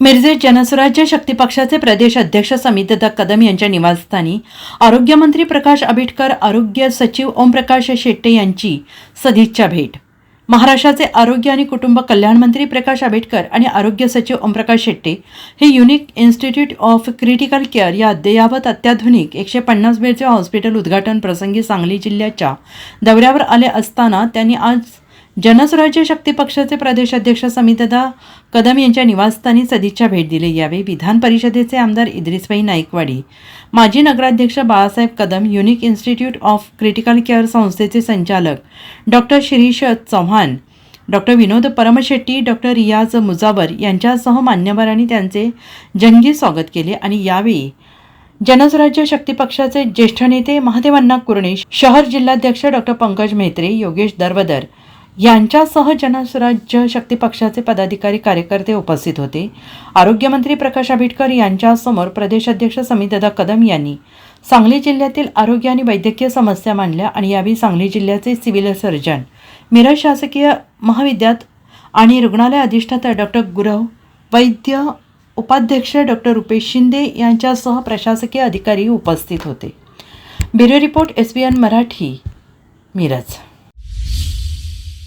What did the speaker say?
मिरजेत जनस्वराज्य शक्ती पक्षाचे प्रदेश अध्यक्ष समितदादा कदम यांच्या निवासस्थानी आरोग्यमंत्री प्रकाश आंबेडकर, आरोग्य सचिव ओमप्रकाश शेट्टे यांची सदिच्छा भेट। महाराष्ट्राचे आरोग्य आणि कुटुंब कल्याण मंत्री प्रकाश आंबेडकर आणि आरोग्य सचिव ओमप्रकाश शेट्टे हे unique institute of critical care या अद्ययावत अत्याधुनिक 150 बेडचे हॉस्पिटल उद्घाटन प्रसंगी सांगली जिल्ह्याच्या दौऱ्यावर आले असताना त्यांनी आज जनस्वराज्य शक्ती पक्षाचे प्रदेश अध्यक्ष समितदादा कदम यांच्या निवासस्थानी सदिच्छा भेट दिली। यावेळी विधान परिषदेचे आमदार इद्रिसभाई नाईकवाडी, माजी नगराध्यक्ष Balasaheb Kadam, unique institute of critical care संस्थेचे संचालक डॉक्टर शिरीष चव्हाण, डॉक्टर विनोद परमशेट्टी, डॉक्टर रियाज मुजावर यांच्यासह मान्यवरांनी त्यांचे जंगी स्वागत केले। आणि यावेळी जनस्वराज्य शक्ती पक्षाचे ज्येष्ठ नेते महादेव अण्णा कुरणे, शहर जिल्हाध्यक्ष डॉक्टर पंकज म्हेत्रे, योगेश दरवदर यांच्यासह जनस्वराज्य शक्ती पक्षाचे पदाधिकारी कार्यकर्ते उपस्थित होते। आरोग्यमंत्री प्रकाश आंबेडकर यांच्यासमोर प्रदेश अध्यक्ष समितदादा कदम यांनी सांगली जिल्ह्यातील आरोग्य आणि वैद्यकीय समस्या मांडल्या आणि यावेळी सांगली जिल्ह्याचे सिव्हिल सर्जन, मिरज शासकीय महाविद्यालय आणि रुग्णालय अधिष्ठाता डॉक्टर गुरव, वैद्य उपाध्यक्ष डॉक्टर रुपेश शिंदे यांच्यासह प्रशासकीय अधिकारी उपस्थित होते। Bureau report SBN Marathi, Miraj.